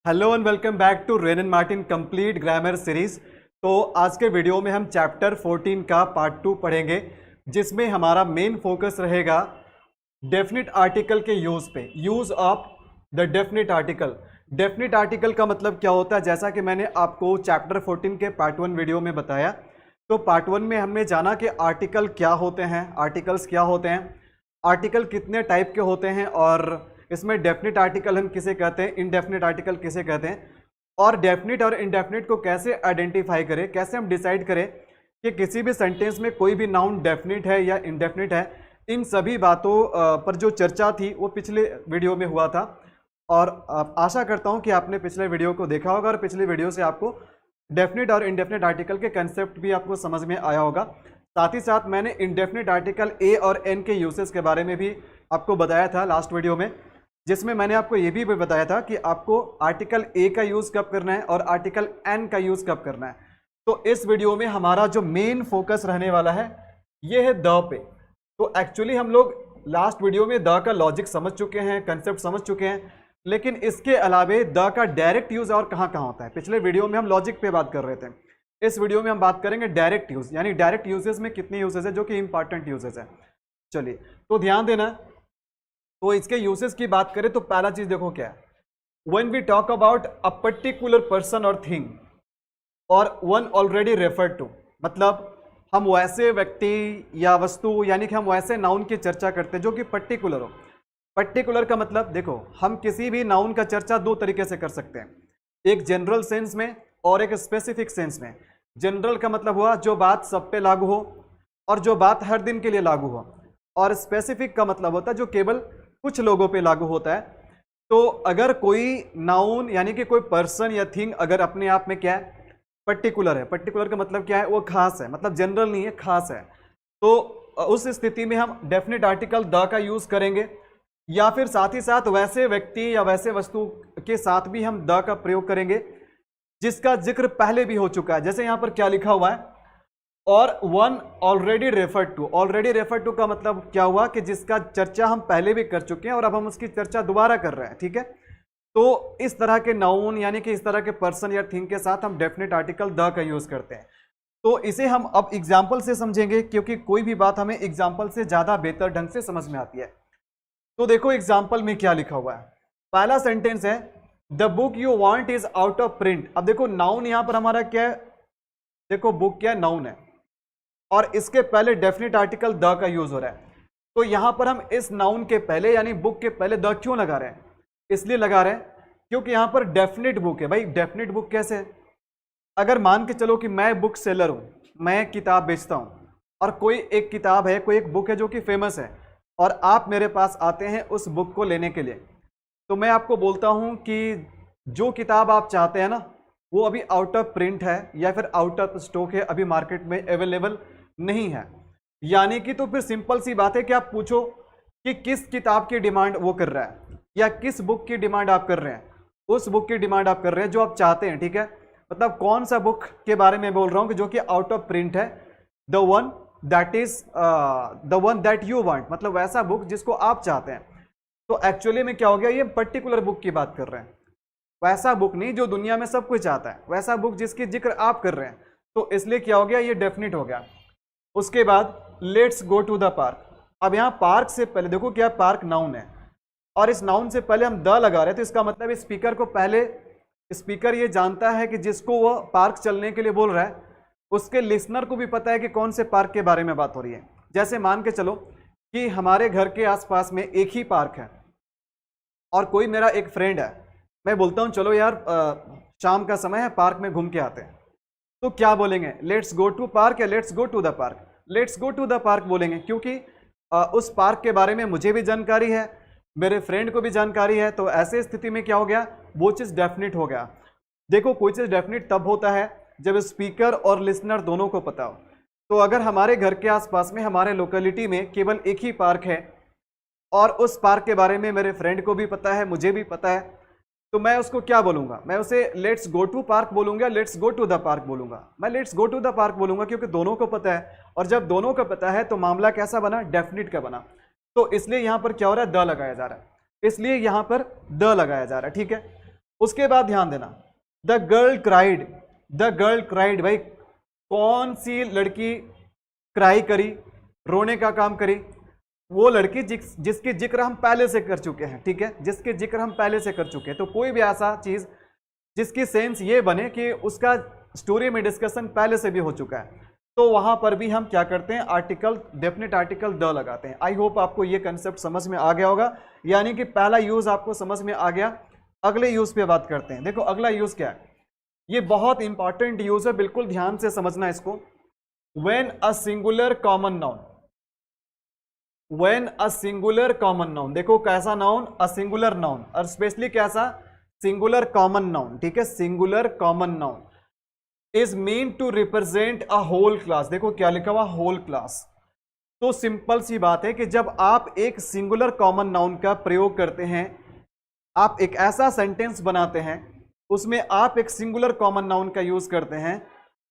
Hello and welcome back to Wren and Martin complete grammar series. तो आज के video में हम चैप्टर 14 का पार्ट 2 पढ़ेंगे, जिसमें हमारा मेन फोकस रहेगा डेफिनिट आर्टिकल के यूज पे। Use of the definite article. Definite article का मतलब क्या होता है, जैसा कि मैंने आपको चैप्टर 14 के पार्ट 1 वीडियो में बताया। तो पार्ट 1 में हमने जाना कि आर्टिकल क्या होते हैं, आर्टिकल्स क्या होते हैं, आर्टिकल कितने टाइप के होते हैं, और इसमें डेफिनिट आर्टिकल हम किसे कहते हैं, इनडेफिनिट आर्टिकल किसे कहते हैं, और डेफिनिट और इनडेफिनिट को कैसे आइडेंटिफाई करें, कैसे हम डिसाइड करें कि किसी भी सेंटेंस में कोई भी नाउन डेफिनिट है या इनडेफिनिट है। इन सभी बातों पर जो चर्चा थी वो पिछले वीडियो में हुआ था, और आशा करता हूं कि आपने पिछले वीडियो को देखा होगा और पिछले वीडियो से आपको डेफिनिट और इनडेफिनिट आर्टिकल के कंसेप्ट भी आपको समझ में आया होगा। साथ ही साथ मैंने इनडेफिनिट आर्टिकल ए और एन के यूसेस के बारे में भी आपको बताया था लास्ट वीडियो में, जिसमें मैंने आपको ये भी बताया था कि आपको आर्टिकल ए का यूज कब करना है और आर्टिकल एन का यूज कब करना है। तो इस वीडियो में हमारा जो मेन फोकस रहने वाला है ये है द पे। तो एक्चुअली हम लोग लास्ट वीडियो में द का लॉजिक समझ चुके हैं, कंसेप्ट समझ चुके हैं, लेकिन इसके अलावे द का डायरेक्ट यूज और कहाँ कहाँ होता है। पिछले वीडियो में हम लॉजिक पे बात कर रहे थे, इस वीडियो में हम बात करेंगे डायरेक्ट यूज, यानी डायरेक्ट यूजेस में कितने यूजेस है जो कि इंपॉर्टेंट यूजेस है। चलिए तो ध्यान देना। तो इसके यूसेस की बात करें तो पहला चीज देखो क्या है, when we talk about a particular person और थिंग और वन ऑलरेडी रेफर्ड टू, मतलब हम वैसे व्यक्ति या वस्तु, यानी कि हम वैसे नाउन की चर्चा करते हैं जो कि पर्टिकुलर हो। पर्टिकुलर का मतलब देखो, हम किसी भी नाउन का चर्चा दो तरीके से कर सकते हैं, एक जनरल सेंस में और एक स्पेसिफिक सेंस में। जनरल का मतलब हुआ जो बात सब पे लागू हो और जो बात हर दिन के लिए लागू हो, और स्पेसिफिक का मतलब होता है जो केवल कुछ लोगों पे लागू होता है। तो अगर कोई नाउन यानी कि कोई पर्सन या थिंग अगर अपने आप में क्या है, पर्टिकुलर है, पर्टिकुलर का मतलब क्या है, वो खास है, मतलब जनरल नहीं है, खास है, तो उस स्थिति में हम डेफिनेट आर्टिकल द का यूज करेंगे, या फिर साथ ही साथ वैसे व्यक्ति या वैसे वस्तु के साथ भी हम द का प्रयोग करेंगे जिसका जिक्र पहले भी हो चुका है। जैसे यहां पर क्या लिखा हुआ है, और one already referred to. Already referred to का मतलब क्या हुआ कि जिसका चर्चा हम पहले भी कर चुके हैं और अब हम उसकी चर्चा दोबारा कर रहे हैं, ठीक है। तो इस तरह के नाउन यानी कि इस तरह के पर्सन या थिंग के साथ हम डेफिनेट आर्टिकल द का यूज करते हैं। तो इसे हम अब एग्जाम्पल से समझेंगे, क्योंकि कोई भी बात हमें एग्जाम्पल से ज्यादा बेहतर ढंग से समझ में आती है। तो देखो एग्जाम्पल में क्या लिखा हुआ है, पहला सेंटेंस है the book you want is out of print. अब देखो नाउन यहां पर हमारा क्या है, देखो बुक क्या है, नाउन है, और इसके पहले डेफिनेट आर्टिकल द का यूज हो रहा है। तो यहां पर हम इस नाउन के पहले यानी बुक के पहले द क्यों लगा रहे हैं, इसलिए लगा रहे हैं क्योंकि यहां पर डेफिनेट बुक है। भाई डेफिनेट बुक कैसे है, अगर मान के चलो कि मैं बुक सेलर हूं, मैं किताब बेचता हूं, और कोई एक किताब है, कोई एक बुक है जो कि फेमस है, और आप मेरे पास आते हैं उस बुक को लेने के लिए, तो मैं आपको बोलता हूं कि जो किताब आप चाहते हैं ना वो अभी आउट ऑफ प्रिंट है या फिर आउट ऑफ स्टॉक है, अभी मार्केट में अवेलेबल नहीं है। यानी कि तो फिर सिंपल सी बात है कि आप पूछो कि किस किताब की डिमांड वो कर रहा है, या किस बुक की डिमांड आप कर रहे हैं, उस बुक की डिमांड आप कर रहे हैं जो आप चाहते हैं, ठीक है। मतलब कौन सा बुक के बारे में बोल रहा हूं कि जो कि आउट ऑफ प्रिंट है, the one that you want, मतलब वैसा बुक जिसको आप चाहते हैं। तो एक्चुअली में क्या हो गया, ये पर्टिकुलर बुक की बात कर रहे हैं, वैसा बुक नहीं जो दुनिया में सब कुछ चाहता है, वैसा बुक जिसकी जिक्र आप कर रहे हैं। तो इसलिए क्या हो गया, ये डेफिनेट हो गया। उसके बाद let's go to the park. अब यहां पार्क से पहले देखो क्या, पार्क नाउन है और इस नाउन से पहले हम द लगा रहे हैं, तो इसका मतलब स्पीकर को पहले, स्पीकर ये जानता है कि जिसको वो पार्क चलने के लिए बोल रहा है उसके लिसनर को भी पता है कि कौन से पार्क के बारे में बात हो रही है। जैसे मान के चलो कि हमारे घर के आसपास में एक ही पार्क है और कोई मेरा एक फ्रेंड है, मैं बोलता हूं चलो यार शाम का समय है, पार्क में घूम के आते हैं, तो क्या बोलेंगे, लेट्स गो टू पार्क या let's go to the park. Let's go to the park बोलेंगे क्योंकि उस पार्क के बारे में मुझे भी जानकारी है, मेरे फ्रेंड को भी जानकारी है। तो ऐसे स्थिति में क्या हो गया, वो चीज़ डेफिनेट हो गया। देखो कोई चीज़ डेफिनेट तब होता है जब स्पीकर और लिसनर दोनों को पता हो। तो अगर हमारे घर के आसपास में, हमारे लोकेलिटी में केवल एक ही पार्क है और उस पार्क के बारे में मेरे फ्रेंड को भी पता है, मुझे भी पता है, तो मैं उसको क्या बोलूंगा, मैं उसे लेट्स गो टू पार्क बोलूंगा, let's go to the park बोलूंगा। मैं let's go to the park बोलूंगा क्योंकि दोनों को पता है, और जब दोनों को पता है तो मामला कैसा बना, डेफिनेट का बना। तो इसलिए यहां पर क्या हो रहा है, द लगाया जा रहा है, इसलिए यहां पर द लगाया जा रहा है, ठीक है। उसके बाद ध्यान देना, the girl cried, the girl cried, भाई कौन सी लड़की क्राई करी, रोने का काम करी? वो लड़की जिसकी जिक्र हम पहले से कर चुके हैं, ठीक है, जिसके जिक्र हम पहले से कर चुके हैं। तो कोई भी ऐसा चीज जिसकी सेंस ये बने कि उसका स्टोरी में डिस्कशन पहले से भी हो चुका है, तो वहां पर भी हम क्या करते हैं, आर्टिकल, डेफिनेट आर्टिकल द लगाते हैं। आई होप आपको ये कंसेप्ट समझ में आ गया होगा, यानी कि पहला यूज आपको समझ में आ गया। अगले यूज पे बात करते हैं। देखो अगला यूज क्या है, ये बहुत इंपॉर्टेंट यूज है, बिल्कुल ध्यान से समझना इसको। When a singular common noun, when a singular common noun, देखो कैसा नाउन, अ सिंगुलर नाउन, और स्पेशली कैसा, सिंगुलर कॉमन नाउन, ठीक है, singular common noun is mean to represent a whole class. देखो क्या लिखा हुआ, होल क्लास। तो सिंपल सी बात है कि जब आप एक सिंगुलर कॉमन नाउन का प्रयोग करते हैं, आप एक ऐसा सेंटेंस बनाते हैं, उसमें आप एक सिंगुलर कॉमन नाउन का यूज करते हैं,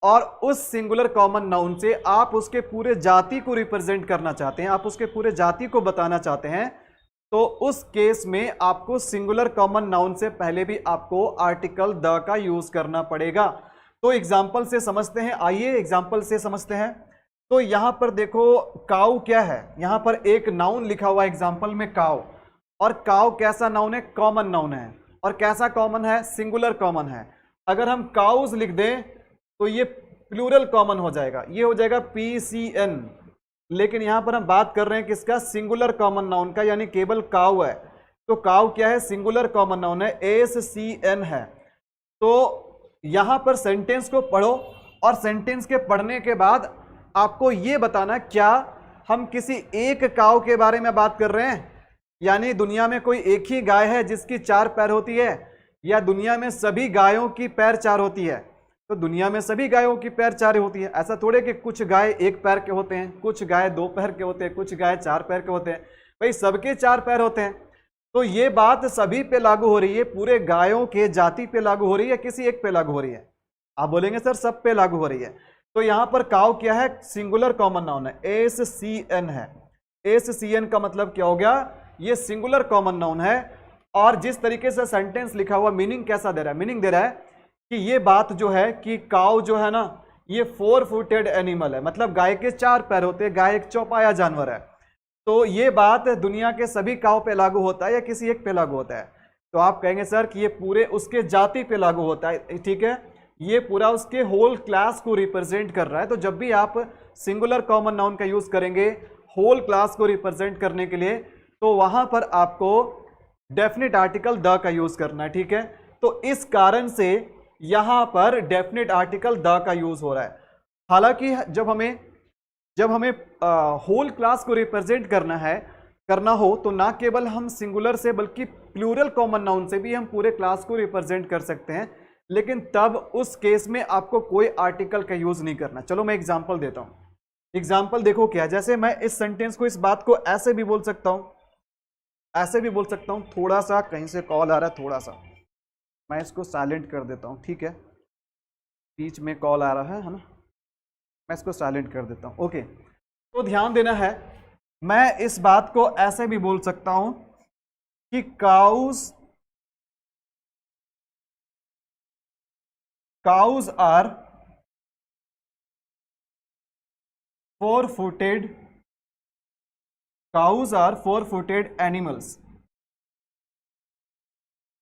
और उस सिंगुलर कॉमन नाउन से आप उसके पूरे जाति को रिप्रेजेंट करना चाहते हैं, आप उसके पूरे जाति को बताना चाहते हैं, तो उस केस में आपको सिंगुलर कॉमन नाउन से पहले भी आपको आर्टिकल द का यूज करना पड़ेगा। तो एग्जाम्पल से समझते हैं, आइए एग्जाम्पल से समझते हैं। तो यहां पर देखो काऊ क्या है, यहां पर एक नाउन लिखा हुआ है एग्जाम्पल में काऊ, और काऊ कैसा नाउन है, कॉमन नाउन है, और कैसा कॉमन है, सिंगुलर कॉमन है। अगर हम काउज लिख दें तो ये प्लूरल कॉमन हो जाएगा, ये हो जाएगा PCN, लेकिन यहां पर हम बात कर रहे हैं किसका, सिंगुलर कॉमन नाउन का, यानी केवल काऊ है। तो काऊ क्या है, सिंगुलर कॉमन नाउन है, SCN है। तो यहां पर सेंटेंस को पढ़ो, और सेंटेंस के पढ़ने के बाद आपको यह बताना क्या हम किसी एक काऊ के बारे में बात कर रहे हैं, यानी दुनिया में कोई एक ही गाय है जिसकी 4 पैर होती है, या दुनिया में सभी गायों की पैर 4 होती है। तो दुनिया में सभी गायों की पैर 4 होती है, ऐसा थोड़े कि कुछ गाय 1 पैर के होते हैं, कुछ गाय 2 पैर के होते हैं, कुछ गाय 4 पैर के होते हैं, भाई सबके 4 पैर होते हैं। तो ये बात सभी पे लागू हो रही है, पूरे गायों के जाति पे लागू हो रही है, किसी एक पे लागू हो रही है? आप बोलेंगे सर सब पे लागू हो रही है। तो यहां पर काऊ क्या है, सिंगुलर कॉमन नाउन है, SCN है। SCN का मतलब क्या हो गया, ये सिंगुलर कॉमन नाउन है। और जिस तरीके से सेंटेंस लिखा हुआ, मीनिंग कैसा दे रहा है, मीनिंग दे रहा है कि ये बात जो है कि काऊ जो है ना, ये 4 फुटेड एनिमल है, मतलब गाय के 4 पैर होते हैं, गाय एक चौपाया जानवर है। तो ये बात दुनिया के सभी काऊ पे लागू होता है या किसी एक पे लागू होता है? तो आप कहेंगे सर कि ये पूरे उसके जाति पे लागू होता है, ठीक है, ये पूरा उसके होल क्लास को रिप्रेजेंट कर रहा है। तो जब भी आप सिंगुलर कॉमन नाउन का यूज करेंगे होल क्लास को रिप्रेजेंट करने के लिए, तो वहां पर आपको डेफिनेट आर्टिकल द का यूज करना है, ठीक है। तो इस कारण से यहां पर डेफिनेट आर्टिकल द का यूज हो रहा है। हालांकि जब हमें होल क्लास को रिप्रेजेंट करना हो तो ना केवल हम सिंगुलर से बल्कि प्लूरल कॉमन नाउन से भी हम पूरे क्लास को रिप्रेजेंट कर सकते हैं, लेकिन तब उस केस में आपको कोई आर्टिकल का यूज नहीं करना। चलो मैं एग्जांपल देता हूं। एग्जांपल देखो क्या, जैसे मैं इस सेंटेंस को, इस बात को ऐसे भी बोल सकता हूं, ऐसे भी बोल सकता हूं। थोड़ा सा कहीं से कॉल आ रहा है, थोड़ा सा मैं इसको साइलेंट कर देता हूं, ठीक है, बीच में कॉल आ रहा है ना, मैं इसको साइलेंट कर देता हूं। ओके, तो ध्यान देना है, मैं इस बात को ऐसे भी बोल सकता हूं कि cows are 4-footed, cows are 4-footed animals,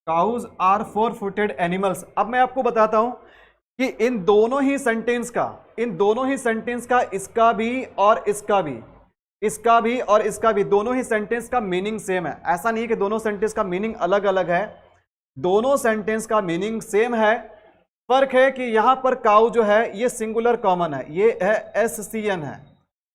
cows are 4-footed animals। अब मैं आपको बताता हूं कि इन दोनों ही सेंटेंस का इसका भी और इसका भी, इसका भी और इसका भी, दोनों ही सेंटेंस का मीनिंग सेम है। ऐसा नहीं कि दोनों सेंटेंस का मीनिंग अलग अलग है, दोनों सेंटेंस का मीनिंग सेम है। फर्क है कि यहां पर काऊ जो है ये सिंगुलर कॉमन है, ये है SCN है,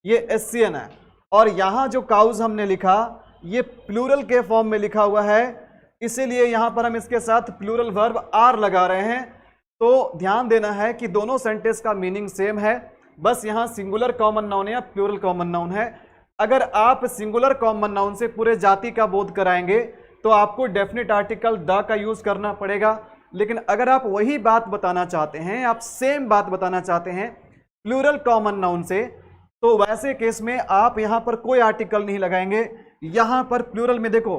ये SCN है, और यहां जो काउज हमने लिखा ये प्लूरल के फॉर्म में लिखा हुआ है, इसीलिए यहां पर हम इसके साथ प्लूरल वर्ब आर लगा रहे हैं। तो ध्यान देना है कि दोनों सेंटेंस का मीनिंग सेम है, बस यहां सिंगुलर कॉमन नाउन है या प्लूरल कॉमन नाउन है। अगर आप सिंगुलर कॉमन नाउन से पूरे जाति का बोध कराएंगे तो आपको डेफिनेट आर्टिकल द का यूज करना पड़ेगा, लेकिन अगर आप वही बात बताना चाहते हैं, आप सेम बात बताना चाहते हैं प्लूरल कॉमन नाउन से, तो वैसे केस में आप यहां पर कोई आर्टिकल नहीं लगाएंगे। यहां पर प्लूरल में देखो,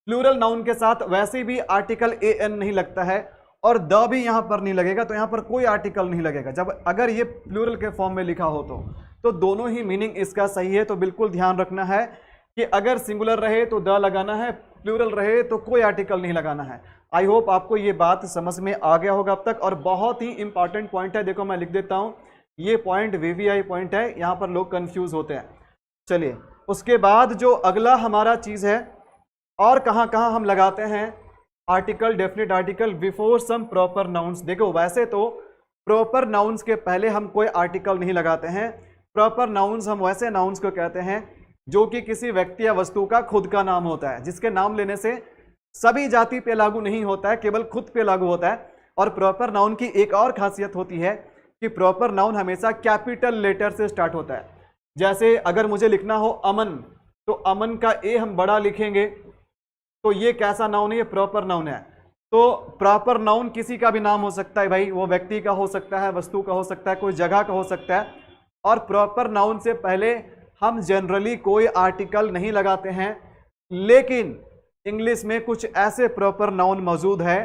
प्लूरल नाउन के साथ वैसे भी आर्टिकल an नहीं लगता है और द भी यहां पर नहीं लगेगा, तो यहां पर कोई आर्टिकल नहीं लगेगा जब अगर ये प्लूरल के फॉर्म में लिखा हो तो दोनों ही मीनिंग इसका सही है। तो बिल्कुल ध्यान रखना है कि अगर सिंगुलर रहे तो द लगाना है, प्लूरल रहे तो कोई आर्टिकल नहीं लगाना है। आई होप आपको ये बात समझ में आ गया होगा अब तक। और बहुत ही इंपॉर्टेंट पॉइंट है, देखो मैं लिख देता हूं, ये पॉइंट वीवीआई पॉइंट है, यहां पर लोग कंफ्यूज होते हैं। चलिए उसके बाद जो अगला हमारा चीज है, और कहां कहां हम लगाते हैं article, definite article before some proper nouns. देखो वैसे तो प्रॉपर नाउन्स के पहले हम कोई आर्टिकल नहीं लगाते हैं। प्रॉपर नाउन्स हम वैसे नाउन्स को कहते हैं जो कि किसी व्यक्ति या वस्तु का खुद का नाम होता है, जिसके नाम लेने से सभी जाति पे लागू नहीं होता है, केवल खुद पे लागू होता है। और प्रॉपर नाउन की एक और खासियत होती है कि प्रॉपर नाउन हमेशा कैपिटल लेटर से स्टार्ट होता है। जैसे अगर मुझे लिखना हो अमन, तो अमन का ए हम बड़ा लिखेंगे, तो ये कैसा नाउन है? ये प्रॉपर नाउन है। तो प्रॉपर नाउन किसी का भी नाम हो सकता है भाई, वो व्यक्ति का हो सकता है, वस्तु का हो सकता है, कोई जगह का हो सकता है। और प्रॉपर नाउन से पहले हम जनरली कोई आर्टिकल नहीं लगाते हैं, लेकिन इंग्लिश में कुछ ऐसे प्रॉपर नाउन मौजूद है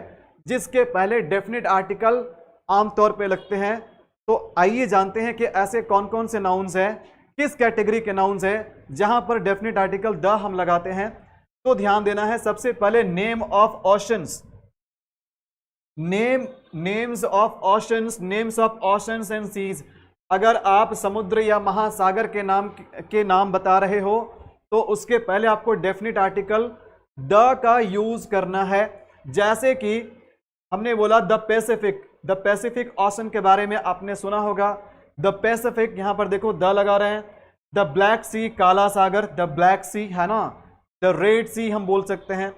जिसके पहले डेफिनेट आर्टिकल आमतौर पे लगते हैं। तो आइए जानते हैं कि ऐसे कौन कौन से नाउन्स हैं, किस कैटेगरी के नाउन्स हैं जहां पर डेफिनेट आर्टिकल द हम लगाते हैं। तो ध्यान देना है, सबसे पहले name of oceans, names of oceans, names of oceans and seas. अगर आप समुद्र या महासागर के नाम बता रहे हो तो उसके पहले आपको डेफिनेट आर्टिकल द का यूज करना है। जैसे कि हमने बोला द पैसिफिक ओशन के बारे में आपने सुना होगा, द पैसिफिक, यहां पर देखो द लगा रहे हैं। द ब्लैक सी, काला सागर, द ब्लैक सी है ना, द रेड सी हम बोल सकते हैं।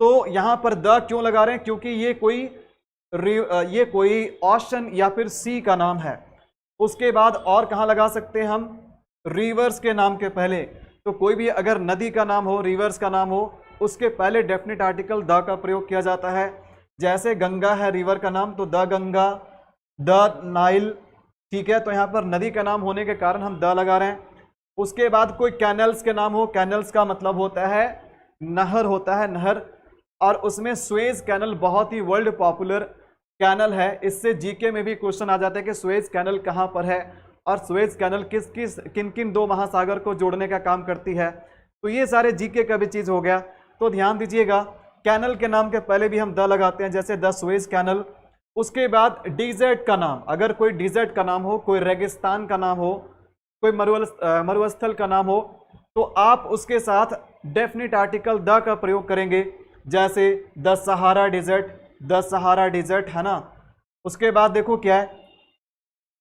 तो यहां पर द क्यों लगा रहे हैं? क्योंकि ये कोई ओशन या फिर सी का नाम है। उसके बाद और कहां लगा सकते हैं हम? रिवर्स के नाम के पहले। तो कोई भी अगर नदी का नाम हो, रिवर्स का नाम हो, उसके पहले डेफिनेट आर्टिकल द का प्रयोग किया जाता है। जैसे गंगा है रिवर का नाम, तो द गंगा, द नाइल, ठीक है। तो यहां पर नदी का नाम होने के कारण हम द लगा रहे हैं। उसके बाद कोई कैनल्स के नाम हो, कैनल्स का मतलब होता है नहर, होता है नहर। और उसमें स्वेज कैनल बहुत ही वर्ल्ड पॉपुलर कैनल है। इससे जीके में भी क्वेश्चन आ जाता है कि स्वेज कैनल कहां पर है और स्वेज कैनल किन किन दो महासागर को जोड़ने का काम करती है। तो ये सारे जीके का भी चीज हो गया। तो ध्यान दीजिएगा, कैनल के नाम के पहले भी हम द लगाते हैं, जैसे द स्वेज कैनल। उसके बाद डिजर्ट का नाम, अगर कोई डिजर्ट का नाम हो, कोई रेगिस्तान का नाम हो, कोई मरुस्थल का नाम हो, तो आप उसके साथ डेफिनेट आर्टिकल द का प्रयोग करेंगे। जैसे द सहारा डिजर्ट है ना। उसके बाद देखो क्या है,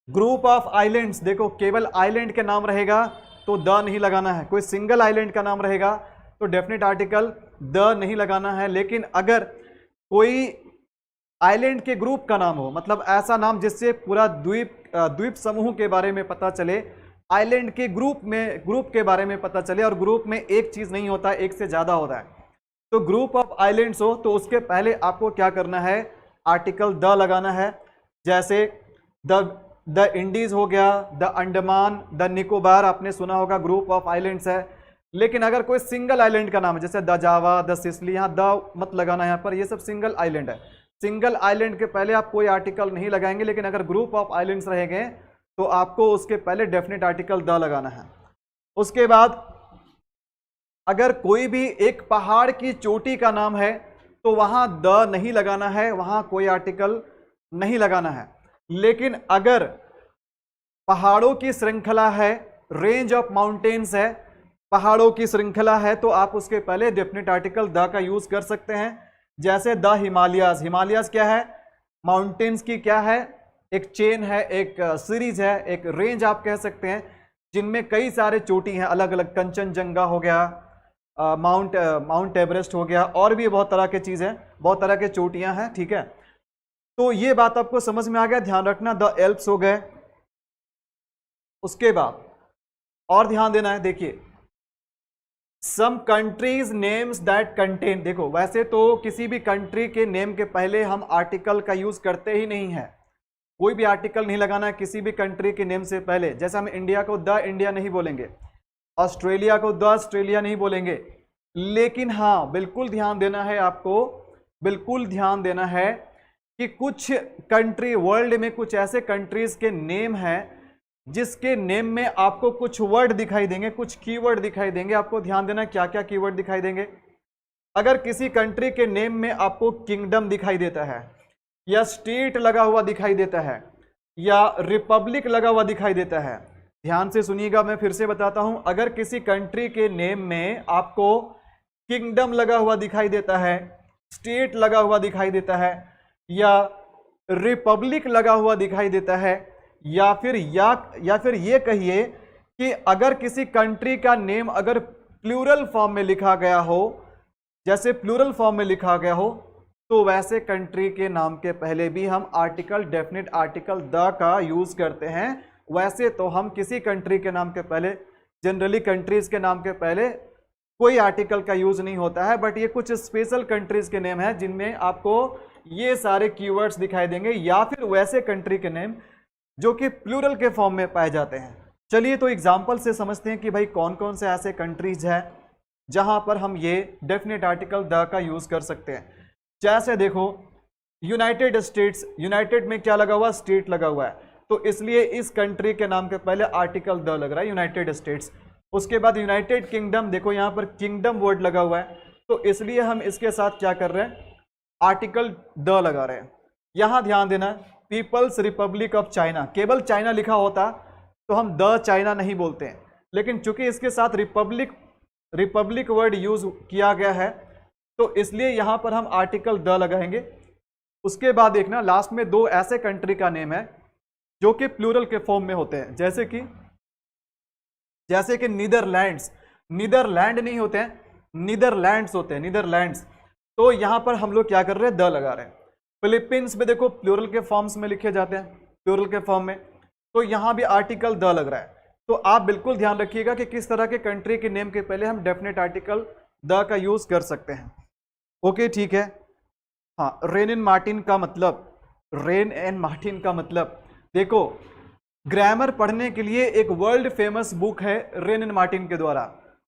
ग्रुप ऑफ आइलैंड्स, देखो केवल आइलैंड के नाम रहेगा तो द नहीं लगाना है। कोई सिंगल आइलैंड का नाम रहेगा तो डेफिनेट आर्टिकल द नहीं लगाना है। लेकिन अगर कोई आइलैंड के ग्रुप का नाम हो, मतलब ऐसा नाम जिससे पूरा द्वीप समूह के बारे में पता चले, आइलैंड के ग्रुप के बारे में पता चले, और ग्रुप में एक चीज नहीं होता, एक से ज्यादा होता है। तो ग्रुप ऑफ आइलैंड्स हो तो उसके पहले आपको क्या करना है? आर्टिकल द लगाना है। जैसे द इंडीज हो गया, द अंडमान, द निकोबार, आपने सुना होगा ग्रुप ऑफ आइलैंड्स है। लेकिन अगर कोई सिंगल आइलैंड का नाम है, जैसे द जावा, द सिसली, यहाँ द मत लगाना, यहाँ पर ये सब सिंगल आइलैंड है। सिंगल आइलैंड के पहले आप कोई आर्टिकल नहीं लगाएंगे। लेकिन अगर ग्रुप ऑफ आइलैंड्स रहेंगे तो आपको उसके पहले डेफिनेट आर्टिकल द लगाना है। उसके बाद अगर कोई भी एक पहाड़ की चोटी का नाम है तो वहां द नहीं लगाना है, वहां कोई आर्टिकल नहीं लगाना है। लेकिन अगर पहाड़ों की श्रृंखला है, रेंज ऑफ माउंटेन्स है, पहाड़ों की श्रृंखला है, तो आप उसके पहले डेफिनेट आर्टिकल द का यूज कर सकते हैं। जैसे द हिमालयाज, हिमालयाज क्या है? माउंटेन्स की क्या है? एक चेन है, एक सीरीज है, एक रेंज आप कह सकते हैं, जिनमें कई सारे चोटी हैं अलग अलग। कंचनजंगा हो गया, माउंट एवरेस्ट हो गया, और भी बहुत तरह के चीज हैं, बहुत तरह के चोटियां हैं, ठीक है। तो ये बात आपको समझ में आ गया, ध्यान रखना। द एल्प्स हो गए। उसके बाद और ध्यान देना है, देखिए some countries names that contain, देखो वैसे तो किसी भी कंट्री के नेम के पहले हम आर्टिकल का यूज करते ही नहीं है, कोई भी आर्टिकल नहीं लगाना है किसी भी कंट्री के नेम से पहले। जैसे हम इंडिया को द इंडिया नहीं बोलेंगे, ऑस्ट्रेलिया को द ऑस्ट्रेलिया नहीं बोलेंगे, लेकिन हाँ बिल्कुल ध्यान देना है आपको, बिल्कुल ध्यान देना है कि कुछ कंट्री, वर्ल्ड में कुछ ऐसे कंट्रीज के नेम हैं जिसके नेम में आपको कुछ वर्ड दिखाई देंगे, कुछ कीवर्ड दिखाई देंगे। आपको ध्यान देना क्या क्या कीवर्ड दिखाई देंगे। अगर किसी कंट्री के नेम में आपको किंगडम दिखाई देता है, या स्टेट लगा हुआ दिखाई देता है, या रिपब्लिक लगा हुआ दिखाई देता है, ध्यान से सुनिएगा, मैं फिर से बताता हूं। अगर किसी कंट्री के नेम में आपको किंगडम लगा हुआ दिखाई देता है, स्टेट लगा हुआ दिखाई देता है, या रिपब्लिक लगा हुआ दिखाई देता है, या फिर ये कहिए कि अगर किसी कंट्री का नेम अगर प्लूरल फॉर्म में लिखा गया हो, जैसे प्लूरल फॉर्म में लिखा गया हो, तो वैसे कंट्री के नाम के पहले भी हम आर्टिकल, डेफिनेट आर्टिकल द का यूज करते हैं। वैसे तो हम किसी कंट्री के नाम के पहले, जनरली कंट्रीज के नाम के पहले कोई आर्टिकल का यूज नहीं होता है, बट ये कुछ स्पेशल कंट्रीज के नेम है जिनमें आपको ये सारे कीवर्ड्स दिखाई देंगे, या फिर वैसे कंट्री के नेम जो कि प्लूरल के फॉर्म में पाए जाते हैं। चलिए तो एग्जाम्पल से समझते हैं कि भाई कौन कौन से ऐसे कंट्रीज हैं जहां पर हम ये डेफिनेट आर्टिकल द का यूज कर सकते हैं। जैसे देखो यूनाइटेड स्टेट्स, यूनाइटेड में क्या लगा हुआ, स्टेट लगा हुआ है, तो इसलिए इस कंट्री के नाम के पहले आर्टिकल द लग रहा है, यूनाइटेड स्टेट्स। उसके बाद यूनाइटेड किंगडम, देखो यहां पर किंगडम वर्ड लगा हुआ है, तो इसलिए हम इसके साथ क्या कर रहे हैं, आर्टिकल द लगा रहे हैं। यहां ध्यान देना, पीपल्स रिपब्लिक ऑफ चाइना, केवल चाइना लिखा होता तो हम द चाइना नहीं बोलते हैं, लेकिन चूंकि इसके साथ रिपब्लिक वर्ड यूज किया गया है, तो इसलिए यहां पर हम आर्टिकल द लगाएंगे। उसके बाद देखना लास्ट में दो ऐसे कंट्री का नेम है जो कि प्लूरल के फॉर्म में होते हैं, जैसे कि नीदरलैंड्स, नीदरलैंड नहीं होते हैं, नीदरलैंड्स होते हैं, नीदरलैंड्स। तो यहां पर हम लोग क्या कर रहे हैं, द लगा रहे हैं। फिलीपींस में देखो प्लूरल के फॉर्म्स में लिखे जाते हैं, प्लूरल के फॉर्म में, तो यहां भी आर्टिकल द लग रहा है। तो आप बिल्कुल ध्यान रखिएगा कि किस तरह के कंट्री के नेम के पहले हम डेफिनेट आर्टिकल द का यूज कर सकते हैं। ओके ठीक है। हाँ, रेन एंड मार्टिन का मतलब, रेन एंड मार्टिन का मतलब, देखो ग्रामर पढ़ने के लिए एक वर्ल्ड फेमस बुक है रेन एंड मार्टिन के द्वारा,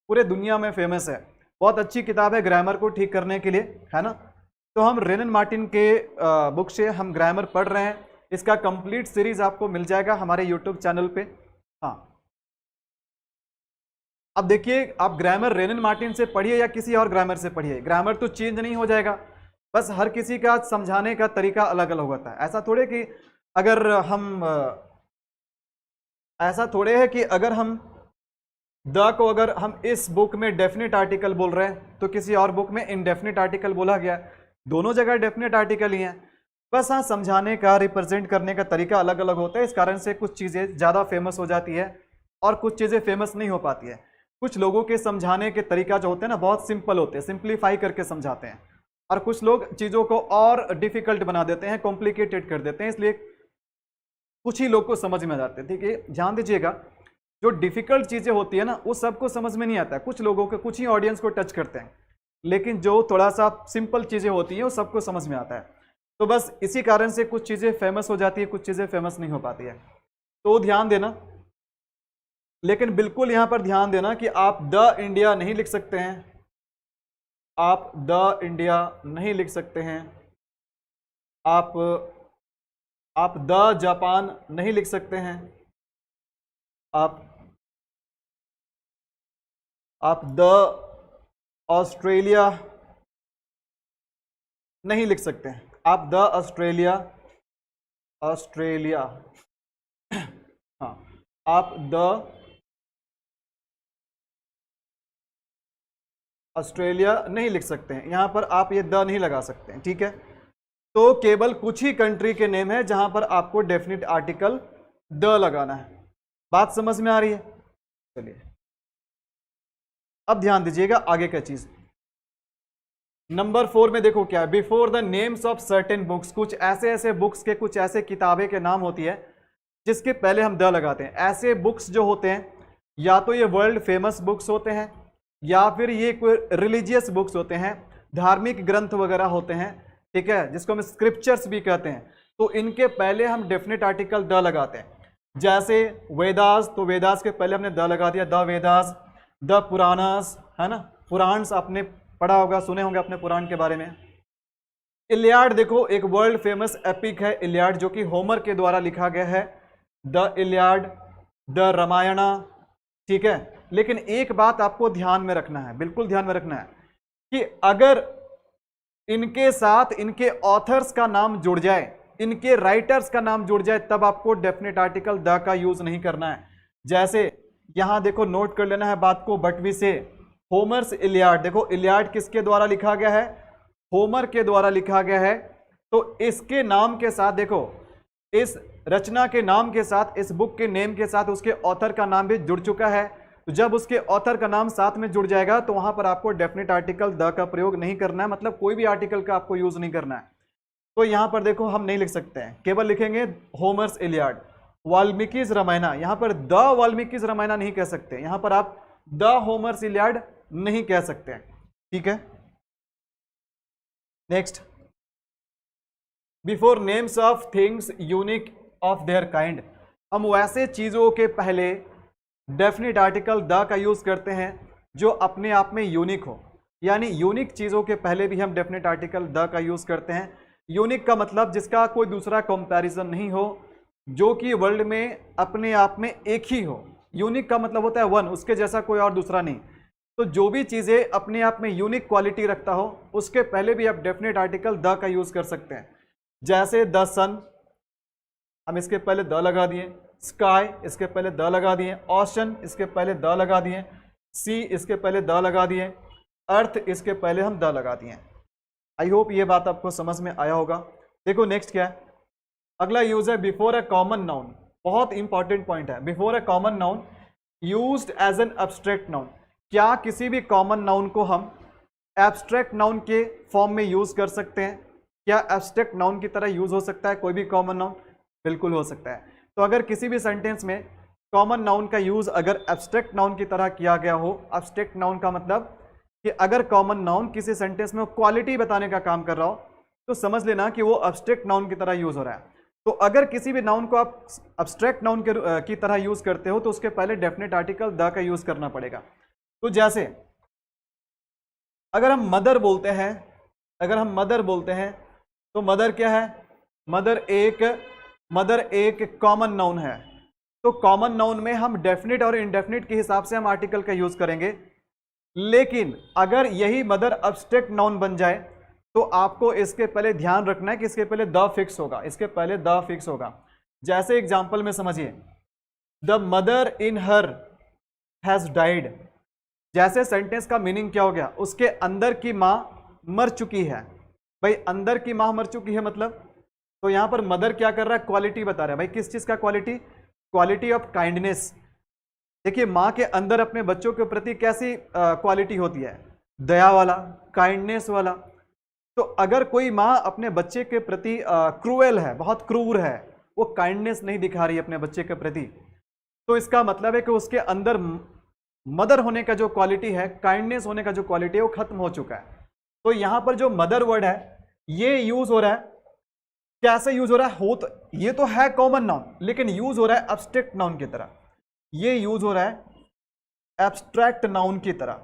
पूरे दुनिया में फेमस है, बहुत अच्छी किताब है ग्रामर को ठीक करने के लिए, है ना। तो हम रेन एंड मार्टिन के बुक से हम ग्रामर पढ़ रहे हैं। इसका कंप्लीट सीरीज आपको मिल जाएगा हमारे यूट्यूब चैनल पे। हाँ, अब देखिए, आप ग्रामर रेन एंड मार्टिन से पढ़िए या किसी और ग्रामर से पढ़िए, ग्रामर तो चेंज नहीं हो जाएगा, बस हर किसी का समझाने का तरीका अलग अलग होता है। ऐसा थोड़े कि अगर हम ऐसा थोड़े है कि अगर हम द को अगर हम इस बुक में डेफिनेट आर्टिकल बोल रहे हैं तो किसी और बुक में इनडेफिनेट आर्टिकल बोला गया, दोनों जगह डेफिनेट आर्टिकल ही हैं, बस हाँ समझाने का, रिप्रेजेंट करने का तरीका अलग अलग होता है। इस कारण से कुछ चीज़ें ज़्यादा फेमस हो जाती है और कुछ चीज़ें फेमस नहीं हो पाती है। कुछ लोगों के समझाने के तरीका जो होते हैं ना, बहुत सिंपल होते हैं, सिंप्लीफाई करके समझाते हैं, और कुछ लोग चीज़ों को और डिफिकल्ट बना देते हैं, कॉम्प्लिकेटेड कर देते हैं, इसलिए कुछ ही लोग को समझ में आ जाते हैं। ठीक है, ध्यान दीजिएगा, जो डिफिकल्ट चीज़ें होती है ना, वो सबको समझ में नहीं आता है, कुछ लोगों के, कुछ ही ऑडियंस को टच करते हैं, लेकिन जो थोड़ा सा सिंपल चीज़ें होती हैं वो सबको समझ में आता है। तो बस इसी कारण से कुछ चीज़ें फेमस हो जाती है, कुछ चीज़ें फेमस नहीं हो पाती है, तो ध्यान देना। लेकिन बिल्कुल यहाँ पर ध्यान देना कि आप द इंडिया नहीं लिख सकते हैं, आप द इंडिया नहीं लिख सकते हैं, आप द जापान नहीं लिख सकते हैं, आप द ऑस्ट्रेलिया नहीं लिख सकते हैं, आप द ऑस्ट्रेलिया हाँ, आप द ऑस्ट्रेलिया नहीं लिख सकते हैं, यहां पर आप ये द नहीं लगा सकते हैं। ठीक है, तो केवल कुछ ही कंट्री के नेम है जहां पर आपको डेफिनेट आर्टिकल द लगाना है। बात समझ में आ रही है? चलिए अब ध्यान दीजिएगा आगे क्या चीज। नंबर 4 में देखो क्या है, before the names of certain books, कुछ ऐसे बुक्स के, कुछ ऐसे किताबें के नाम होती है जिसके पहले हम द लगाते हैं। ऐसे बुक्स जो होते हैं, या तो ये वर्ल्ड फेमस बुक्स होते हैं, या फिर ये कोई रिलीजियस बुक्स होते हैं, धार्मिक ग्रंथ वगैरह होते हैं, ठीक है, जिसको हम स्क्रिप्चर्स भी कहते हैं, तो इनके पहले हम डेफिनेट आर्टिकल द लगाते हैं। जैसे वेदास, तो वेदास के पहले हमने द लगा दिया, द वेदास, द पुराणास, है ना, पुराण आपने पढ़ा होगा, सुने होंगे अपने पुराण के बारे में। इलियाड देखो एक वर्ल्ड फेमस एपिक है इलियाड, जो कि होमर के द्वारा लिखा गया है, द इलियाड, द रामायणा, ठीक है। लेकिन एक बात आपको ध्यान में रखना है, बिल्कुल ध्यान में रखना है कि अगर इनके साथ इनके ऑथर्स का नाम जुड़ जाए, इनके राइटर्स का नाम जुड़ जाए, तब आपको डेफिनेट आर्टिकल द का यूज नहीं करना है। जैसे यहां देखो, नोट कर लेना है बात को, बट वी से होमर्स इलियाड, देखो इलियाड किसके द्वारा लिखा गया है, होमर के द्वारा लिखा गया है। तो इसके नाम के साथ देखो, इस रचना के नाम के साथ, इस बुक के नेम के साथ उसके ऑथर का नाम भी जुड़ चुका है। तो जब उसके ऑथर का नाम साथ में जुड़ जाएगा तो वहां पर आपको डेफिनेट आर्टिकल द का प्रयोग नहीं करना है, मतलब कोई भी आर्टिकल का आपको यूज नहीं करना है। तो यहां पर देखो हम नहीं लिख सकते हैं, केवल लिखेंगे होमर्स इलियाड, वाल्मीकिस रामायणा, यहां पर द वाल्मीकिस रामायणा नहीं कह सकते, यहां पर आप द होमर्स इलियाड नहीं कह सकते, ठीक है। Next, before names of things unique of their kind, हम वैसे चीजों के पहले डेफिनेट आर्टिकल द का यूज करते हैं जो अपने आप में यूनिक हो, यानी यूनिक चीजों के पहले भी हम डेफिनेट आर्टिकल द का यूज करते हैं। यूनिक का मतलब जिसका कोई दूसरा कंपैरिजन नहीं हो, जो कि वर्ल्ड में अपने आप में एक ही हो। यूनिक का मतलब होता है वन, उसके जैसा कोई और दूसरा नहीं। तो जो भी चीजें अपने आप में यूनिक क्वालिटी रखता हो, उसके पहले भी आप डेफिनेट आर्टिकल द का यूज कर सकते हैं। जैसे द सन, हम इसके पहले द लगा दिए, स्काई इसके पहले द लगा दिए, ओशन इसके पहले द लगा दिए, सी इसके पहले द लगा दिए, अर्थ इसके पहले हम द लगा दिए। आई होप ये बात आपको समझ में आया होगा। देखो नेक्स्ट क्या है, अगला यूज है बिफोर अ कॉमन नाउन, बहुत इंपॉर्टेंट पॉइंट है। Before a common noun used as an abstract noun, क्या किसी भी कॉमन नाउन को हम एब्स्ट्रैक्ट नाउन के फॉर्म में यूज कर सकते हैं? क्या एब्स्ट्रैक्ट नाउन की तरह यूज हो सकता है कोई भी कॉमन नाउन? बिल्कुल हो सकता है। तो अगर किसी भी सेंटेंस में कॉमन नाउन का यूज अगर एब्स्ट्रैक्ट नाउन की तरह किया गया हो, एब्स्ट्रैक्ट नाउन का मतलब कि अगर कॉमन नाउन किसी सेंटेंस में क्वालिटी बताने का काम कर रहा हो, तो समझ लेना कि वो एब्स्ट्रैक्ट नाउन की तरह यूज हो रहा है। तो अगर किसी भी नाउन को आप एब्स्ट्रैक्ट नाउन की तरह यूज करते हो, तो उसके पहले डेफिनेट आर्टिकल द का यूज करना पड़ेगा। तो जैसे अगर हम मदर बोलते हैं, अगर हम मदर बोलते हैं, तो मदर क्या है? मदर एक कॉमन नाउन है। तो कॉमन नाउन में हम डेफिनेट और इनडेफिनेट के हिसाब से हम आर्टिकल का यूज करेंगे। लेकिन अगर यही मदर एब्स्ट्रैक्ट नाउन बन जाए, तो आपको इसके पहले ध्यान रखना है कि इसके पहले द फिक्स होगा, इसके पहले द फिक्स होगा। जैसे एग्जांपल में समझिए, the mother in her has died. जैसे सेंटेंस का मीनिंग क्या हो गया? उसके अंदर की मां मर चुकी है। भाई अंदर की मां मर चुकी है मतलब, तो यहां पर मदर क्या कर रहा है? क्वालिटी बता रहा है। भाई किस चीज का क्वालिटी? Quality of kindness. देखिए मां के अंदर अपने बच्चों के प्रति कैसी क्वालिटी होती है? दया वाला, काइंडनेस वाला। तो अगर कोई मां अपने बच्चे के प्रति क्रूएल है, बहुत क्रूर है, वो काइंडनेस नहीं दिखा रही है अपने बच्चे के प्रति, तो इसका मतलब है कि उसके अंदर मदर होने का जो क्वालिटी है, काइंडनेस होने का जो क्वालिटी है, वो खत्म हो चुका है। तो यहां पर जो मदर वर्ड है ये यूज हो रहा है, कैसे यूज हो रहा है? हो तो ये तो है कॉमन नाउन, लेकिन यूज हो रहा है एब्स्ट्रैक्ट नाउन की तरह। ये यूज हो रहा है एब्स्ट्रैक्ट नाउन की तरह।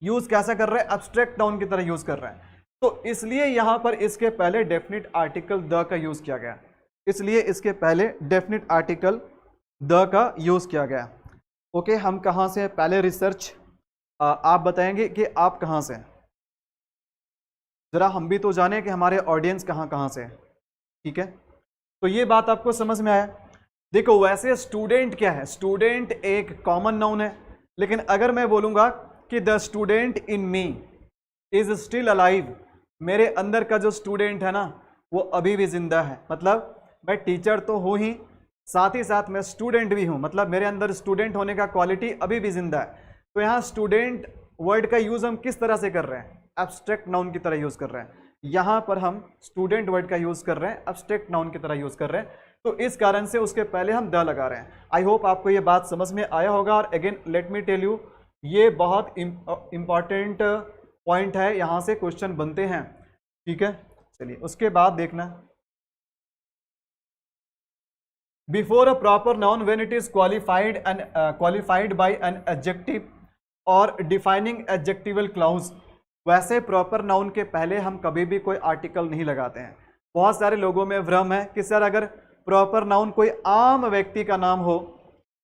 यूज कैसा कर रहा है? एब्स्ट्रैक्ट नाउन की तरह यूज कर रहा है। तो इसलिए यहां पर इसके पहले डेफिनेट आर्टिकल द का यूज किया गया, इसलिए इसके पहले डेफिनेट आर्टिकल द का यूज किया गया। ओके, हम कहां से? पहले रिसर्च आप बताएंगे कि आप कहां से, जरा हम भी तो जाने कि हमारे ऑडियंस कहां से, ठीक है। तो ये बात आपको समझ में आया। देखो वैसे स्टूडेंट क्या है? स्टूडेंट एक कॉमन नाउन है, लेकिन अगर मैं बोलूंगा कि the student in me is still alive, मेरे अंदर का जो स्टूडेंट है ना वो अभी भी जिंदा है, मतलब मैं टीचर तो हूं ही, साथ ही साथ मैं स्टूडेंट भी हूं, मतलब मेरे अंदर स्टूडेंट होने का क्वालिटी अभी भी जिंदा है। तो यहाँ स्टूडेंट वर्ड का यूज हम किस तरह से कर रहे हैं? एब्स्ट्रैक्ट नाउन की तरह यूज कर रहे हैं। यहां पर हम स्टूडेंट वर्ड का यूज कर रहे हैं, एब्स्ट्रैक्ट नाउन की तरह यूज कर रहे हैं। तो इस कारण से उसके पहले हम द लगा रहे हैं। आई होप आपको ये बात समझ में आया होगा। और again let me tell you, ये बहुत इंपॉर्टेंट पॉइंट है, यहां से क्वेश्चन बनते हैं, ठीक है। चलिए उसके बाद देखना, before a proper noun when it is qualified by an adjective और डिफाइनिंग एडजेक्टिवल क्लाउज। वैसे प्रॉपर नाउन के पहले हम कभी भी कोई आर्टिकल नहीं लगाते हैं। बहुत सारे लोगों में भ्रम है कि सर अगर प्रॉपर नाउन कोई आम व्यक्ति का नाम हो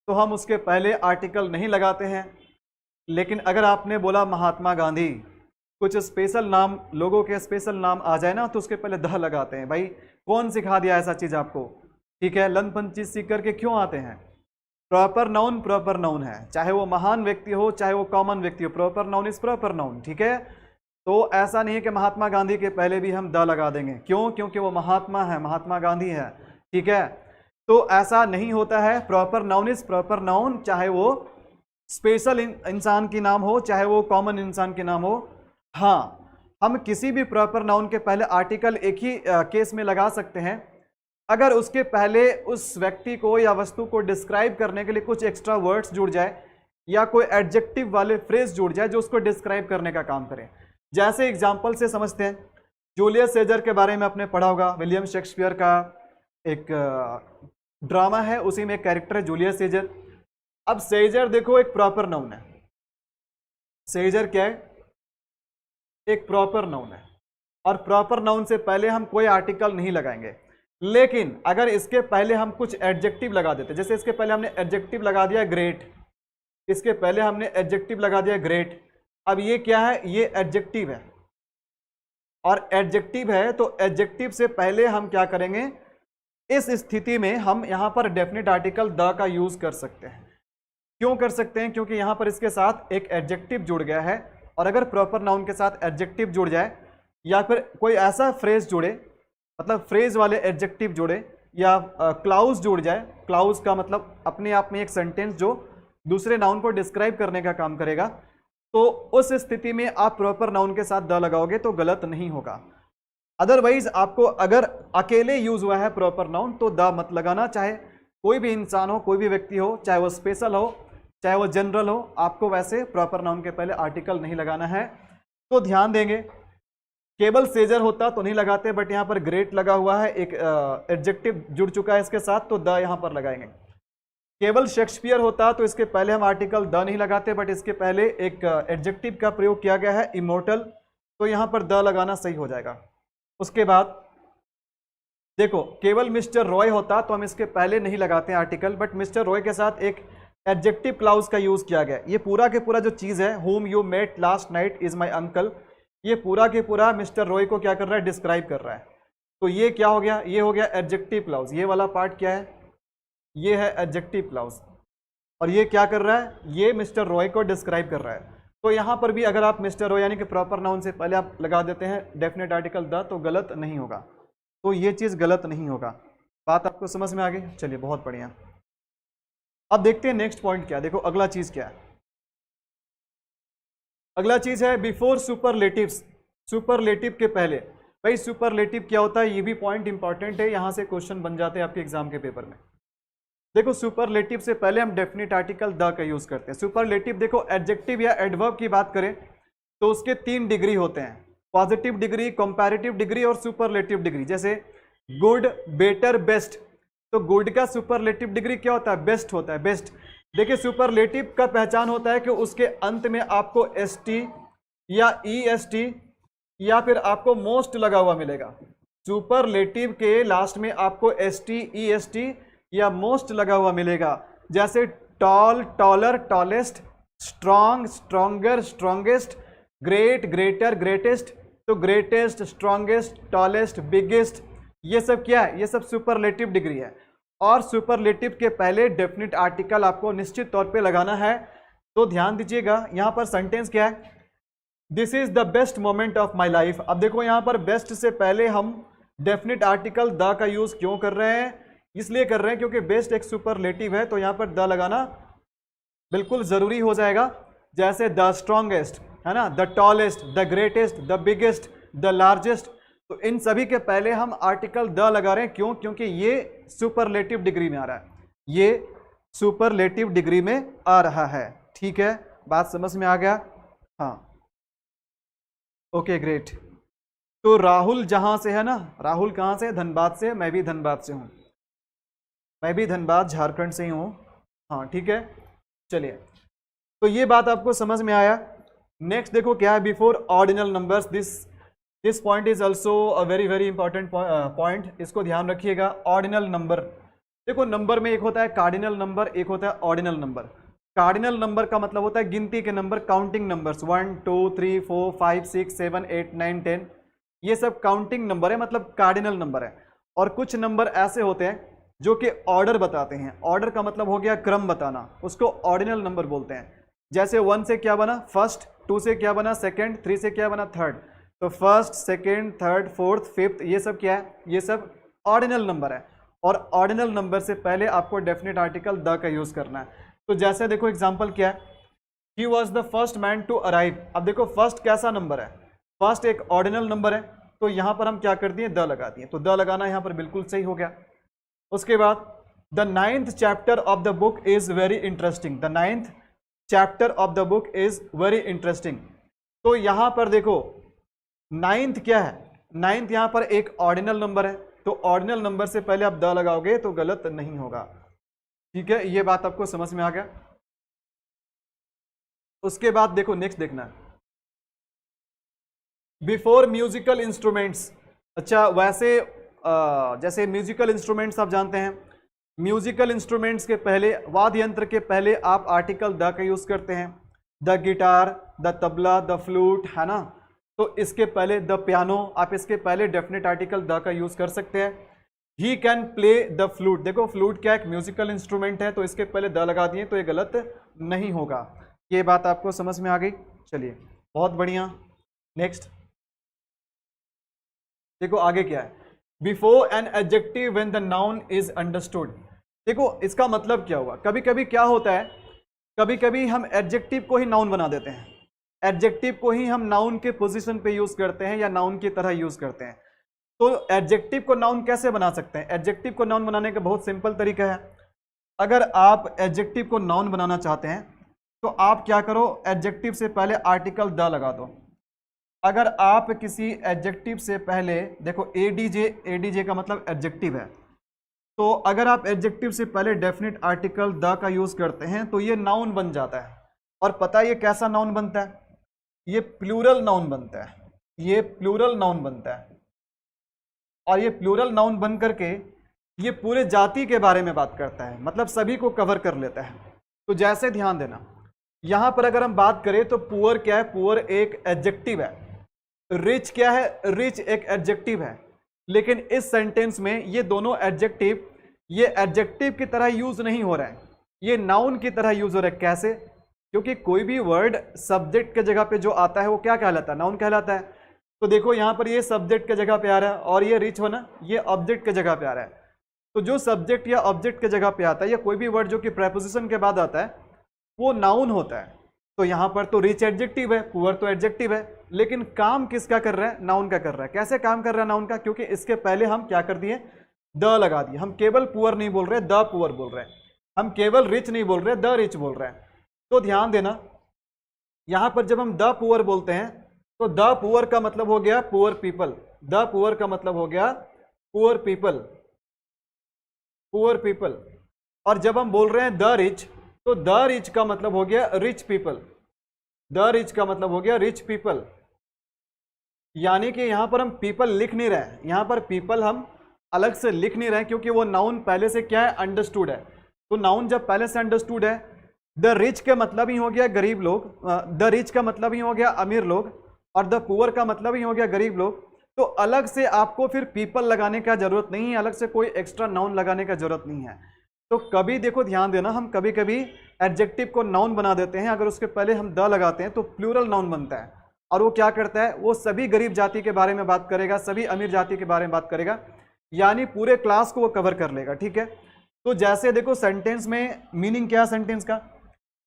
तो हम उसके पहले आर्टिकल नहीं लगाते हैं, लेकिन अगर आपने बोला महात्मा गांधी, कुछ स्पेशल नाम, लोगों के स्पेशल नाम आ जाए ना तो उसके पहले द लगाते हैं। भाई कौन सिखा दिया ऐसा चीज़ आपको? ठीक है, लंदपन चीज सीख करके क्यों आते हैं? प्रॉपर नाउन है, चाहे वो महान व्यक्ति हो चाहे वो कॉमन व्यक्ति हो, proper noun is proper noun. ठीक है, तो ऐसा नहीं है कि महात्मा गांधी के पहले भी हम द लगा देंगे। क्यों? क्योंकि वो महात्मा है, महात्मा गांधी है। ठीक है, तो ऐसा नहीं होता है। Proper noun is proper noun, चाहे वो स्पेशल इंसान की नाम हो चाहे वो कॉमन इंसान के नाम हो। हाँ, हम किसी भी प्रॉपर नाउन के पहले आर्टिकल एक ही केस में लगा सकते हैं, अगर उसके पहले उस व्यक्ति को या वस्तु को डिस्क्राइब करने के लिए कुछ एक्स्ट्रा वर्ड्स जुड़ जाए या कोई एडजेक्टिव वाले फ्रेज जुड़ जाए जो उसको डिस्क्राइब करने का काम करे। जैसे एग्जाम्पल से समझते हैं, जूलियस सीजर के बारे में आपने पढ़ा होगा, विलियम शेक्सपियर का एक ड्रामा है, उसी में एक कैरेक्टर है जूलियस सीजर। अब सीजर देखो एक प्रॉपर नाउन है, सीजर क्या है? एक प्रॉपर नाउन है, और प्रॉपर नाउन से पहले हम कोई आर्टिकल नहीं लगाएंगे। लेकिन अगर इसके पहले हम कुछ एडजेक्टिव लगा देते, जैसे इसके पहले हमने एडजेक्टिव लगा दिया ग्रेट, इसके पहले हमने एडजेक्टिव लगा दिया ग्रेट। अब ये क्या है? ये एडजेक्टिव है, और एडजेक्टिव है तो एडजेक्टिव से पहले हम क्या करेंगे? इस स्थिति में हम यहां पर डेफिनेट आर्टिकल द का यूज कर सकते हैं। क्यों कर सकते हैं? क्योंकि यहां पर इसके साथ एक एडजेक्टिव जुड़ गया है, और अगर प्रॉपर नाउन के साथ एडजेक्टिव जुड़ जाए या फिर कोई ऐसा फ्रेज जुड़े, मतलब फ्रेज वाले एडजेक्टिव जुड़े या क्लाउज जुड़ जाए, क्लाउज का मतलब अपने आप में एक सेंटेंस जो दूसरे नाउन को डिस्क्राइब करने का काम करेगा, तो उस स्थिति में आप प्रॉपर नाउन के साथ द लगाओगे तो गलत नहीं होगा। अदरवाइज आपको अगर अकेले यूज हुआ है प्रॉपर नाउन तो द मत लगाना, चाहे कोई भी इंसान हो, कोई भी व्यक्ति हो, चाहे वो स्पेशल हो चाहे वो जनरल हो, आपको वैसे प्रॉपर नाउन के पहले आर्टिकल नहीं लगाना है। तो ध्यान देंगे, केवल सीजर होता तो नहीं लगाते, बट यहाँ पर ग्रेट लगा हुआ है, एक एडजेक्टिव जुड़ चुका है इसके साथ, तो द यहाँ पर लगाएंगे। केवल शेक्सपियर होता तो इसके पहले हम आर्टिकल द नहीं लगाते, बट इसके पहले एक एडजेक्टिव का प्रयोग किया गया है इमोर्टल, तो यहाँ पर द लगाना सही हो जाएगा। उसके बाद देखो, केवल मिस्टर रॉय होता तो हम इसके पहले नहीं लगाते आर्टिकल, बट मिस्टर रॉय के साथ एक एडजेक्टिव क्लाउज का यूज किया गया। ये पूरा के पूरा जो चीज है, whom you met last night is my uncle, ये पूरा के पूरा मिस्टर रॉय को क्या कर रहा है? डिस्क्राइब कर रहा है। तो ये क्या हो गया? ये हो गया एडजेक्टिव क्लाउज। ये वाला पार्ट क्या है? ये है एडजेक्टिव क्लाउज, और ये क्या कर रहा है? ये मिस्टर रॉय को डिस्क्राइब कर रहा है। तो यहाँ पर भी अगर आप मिस्टर रॉय यानी कि प्रॉपर नाउन से पहले आप लगा देते हैं डेफिनेट आर्टिकल द, तो गलत नहीं होगा। तो ये चीज़ गलत नहीं होगा। बात आपको समझ में आ गई? चलिए, बहुत बढ़िया। अब देखते हैं नेक्स्ट पॉइंट क्या है। देखो अगला चीज़ क्या है। अगला चीज़ है बिफोर सुपरलेटिव्स। सुपरलेटिव के पहले। भाई सुपरलेटिव क्या होता है? ये भी पॉइंट इंपॉर्टेंट है, यहाँ से क्वेश्चन बन जाते हैं आपके एग्जाम के पेपर में। देखो सुपरलेटिव से पहले हम डेफिनेट आर्टिकल द का यूज करते हैं। सुपरलेटिव देखो, एडजेक्टिव या एडवर्ब की बात करें तो उसके 3 डिग्री होते हैं, पॉजिटिव डिग्री, कंपैरेटिव डिग्री और सुपरलेटिव डिग्री। जैसे गुड, बेटर, बेस्ट, तो गुड का सुपरलेटिव डिग्री क्या होता है? बेस्ट होता है, बेस्ट। देखिए सुपरलेटिव का पहचान होता है कि उसके अंत में आपको एसटी या ईएसटी या फिर आपको मोस्ट लगा हुआ मिलेगा। सुपरलेटिव के लास्ट में आपको एसटी, ईएसटी या मोस्ट लगा हुआ मिलेगा। जैसे tall, taller, tallest, strong, stronger, strongest, great, greater, greatest, तो ग्रेटेस्ट, स्ट्रॉन्गेस्ट, टॉलेस्ट, बिगेस्ट, ये सब क्या है? ये सब सुपरलेटिव डिग्री है। और सुपरलेटिव के पहले डेफिनेट आर्टिकल आपको निश्चित तौर पे लगाना है। तो ध्यान दीजिएगा, यहाँ पर सेंटेंस क्या है? This is the best moment of my life. अब देखो यहाँ पर बेस्ट से पहले हम डेफिनेट आर्टिकल द का यूज क्यों कर रहे हैं? इसलिए कर रहे हैं क्योंकि बेस्ट एक सुपरलेटिव है, तो यहाँ पर द लगाना बिल्कुल जरूरी हो जाएगा। जैसे द स्ट्रॉन्गेस्ट है ना, the tallest, the greatest, the biggest, the largest, तो इन सभी के पहले हम आर्टिकल द लगा रहे हैं। क्यों? क्योंकि ये सुपरलेटिव डिग्री में आ रहा है, ये सुपरलेटिव डिग्री में आ रहा है। ठीक है, बात समझ में आ गया? हाँ, ओके ग्रेट। तो राहुल जहां से है ना, राहुल कहां से? धनबाद से। मैं भी धनबाद से हूं, मैं भी धनबाद झारखंड से ही हूं। हाँ ठीक है, चलिए तो ये बात आपको समझ में आया। नेक्स्ट देखो क्या है, before ordinal numbers, this point is also a very very important point, इसको ध्यान रखिएगा। ऑर्डिनल नंबर, देखो नंबर में एक होता है कार्डिनल नंबर, एक होता है ऑर्डिनल नंबर। कार्डिनल नंबर का मतलब होता है गिनती के नंबर, काउंटिंग नंबर्स, 1 2 3 4 5 6 7 8 9 10, ये सब काउंटिंग नंबर है, मतलब कार्डिनल नंबर है। और कुछ नंबर ऐसे होते हैं जो कि ऑर्डर बताते हैं, ऑर्डर का मतलब हो गया क्रम बताना, उसको ऑर्डिनल नंबर बोलते हैं। जैसे 1 से क्या बना फर्स्ट, 2 से क्या बना सेकंड, 3 से क्या बना थर्ड। तो first, second, third, fourth, fifth, ये सब क्या है, ये सब ऑर्डिनल नंबर है। और ऑर्डिनल नंबर से पहले आपको डेफिनेट आर्टिकल द का यूज करना है। तो जैसे देखो एग्जांपल क्या है, he was the first man to arrive. अब देखो फर्स्ट कैसा नंबर है, फर्स्ट एक ऑर्डिनल नंबर है, तो यहां पर हम क्या कर दिए, द लगा दिए, तो द लगाना यहां पर बिल्कुल सही हो गया। उसके बाद the 9th chapter of the book is very interesting, the 9th chapter of the book is very interesting. तो यहां पर देखो 9th क्या है, 9th यहां पर एक ऑर्डिनल नंबर है, तो ऑर्डिनल नंबर से पहले आप द लगाओगे तो गलत नहीं होगा। ठीक है, ये बात आपको समझ में आ गया। उसके बाद देखो नेक्स्ट देखना, बिफोर म्यूजिकल इंस्ट्रूमेंट्स। अच्छा वैसे जैसे म्यूजिकल इंस्ट्रूमेंट्स आप जानते हैं, म्यूजिकल इंस्ट्रूमेंट्स के पहले, वाद्य यंत्र के पहले आप आर्टिकल द का यूज करते हैं। The guitar, the tabla, the flute, है ना। तो इसके पहले द पियानो, आप इसके पहले डेफिनेट आर्टिकल द का यूज कर सकते हैं। He can play the flute, देखो फ्लूट क्या एक म्यूजिकल इंस्ट्रूमेंट है, तो इसके पहले द लगा दिए तो ये गलत नहीं होगा। ये बात आपको समझ में आ गई, चलिए बहुत बढ़िया। नेक्स्ट देखो आगे क्या है, before an adjective when the noun is understood. देखो इसका मतलब क्या हुआ, कभी कभी क्या होता है, कभी कभी हम एडजेक्टिव को ही नाउन बना देते हैं, एडजेक्टिव को ही हम नाउन के पोजीशन पे यूज करते हैं या नाउन की तरह यूज करते हैं। तो एडजेक्टिव को नाउन कैसे बना सकते हैं, एडजेक्टिव को नाउन बनाने का बहुत सिंपल तरीका है। अगर आप एडजेक्टिव को नाउन बनाना चाहते हैं तो आप क्या करो, एडजेक्टिव से पहले आर्टिकल द लगा दो। अगर आप किसी एडजेक्टिव से पहले, देखो एडीजे, एडीजे का मतलब एडजेक्टिव है, तो अगर आप एडजेक्टिव से पहले डेफिनेट आर्टिकल द का यूज करते हैं तो ये नाउन बन जाता है। और पता है ये कैसा नाउन बनता है, ये प्लूरल नाउन बनता है, ये प्लूरल नाउन बनता है। और ये प्लूरल नाउन बन करके ये पूरे जाति के बारे में बात करता है, मतलब सभी को कवर कर लेता है। तो जैसे ध्यान देना, यहां पर अगर हम बात करें तो पुअर क्या है, पुअर एक एडजेक्टिव है। रिच क्या है, रिच एक एडजेक्टिव है। लेकिन इस सेंटेंस में ये दोनों एडजेक्टिव, ये एडजेक्टिव की तरह यूज नहीं हो रहा है, ये नाउन की तरह यूज हो रहा है। कैसे, क्योंकि कोई भी वर्ड सब्जेक्ट के जगह पे जो आता है वो क्या कहलाता है, नाउन कहलाता है। तो देखो यहां पर ये सब्जेक्ट के जगह पे आ रहा है और ये रिच होना ये ऑब्जेक्ट के जगह पे आ रहा है। तो जो सब्जेक्ट या ऑब्जेक्ट के जगह पे आता है या कोई भी वर्ड जो कि प्रेपोजिशन के बाद आता है वो नाउन होता है। तो यहां पर तो रिच एडजेक्टिव है, पुअर तो एडजेक्टिव है, लेकिन काम किसका कर रहा है, नाउन का कर रहा है। कैसे काम कर रहा है नाउन का, क्योंकि इसके पहले हम क्या कर दिए, द लगा दिए। हम केवल पुअर नहीं बोल रहे, द पुअर बोल रहे हैं। हम केवल रिच नहीं बोल रहे, द रिच बोल रहे हैं। तो ध्यान देना, यहां पर जब हम द पुअर बोलते हैं तो द पुअर का मतलब हो गया पुअर पीपल, द पुअर का मतलब हो गया पुअर पीपल, पुअर पीपल। और जब हम बोल रहे हैं द रिच, तो द रिच का मतलब हो गया रिच पीपल, द रिच का मतलब हो गया रिच पीपल। यानी कि यहां पर हम पीपल लिख नहीं रहे, यहां पर पीपल हम अलग से लिख नहीं रहे, क्योंकि वो नाउन पहले से क्या है, अंडरस्टूड है। तो नाउन जब पहले से अंडरस्टूड है, द रिच का मतलब ही हो गया गरीब लोग, द रिच का मतलब ही हो गया अमीर लोग, और द पुअर का मतलब ही हो गया गरीब लोग। तो अलग से आपको फिर पीपल लगाने का जरूरत नहीं है, अलग से कोई एक्स्ट्रा नाउन लगाने का जरूरत नहीं है। तो कभी देखो ध्यान देना, हम कभी कभी एडजेक्टिव को नाउन बना देते हैं, अगर उसके पहले हम द लगाते हैं तो प्लूरल नाउन बनता है। और वो क्या करता है, वो सभी गरीब जाति के बारे में बात करेगा, सभी अमीर जाति के बारे में बात करेगा, यानी पूरे क्लास को वो कवर कर लेगा। ठीक है, तो जैसे देखो सेंटेंस में मीनिंग क्या है, सेंटेंस का,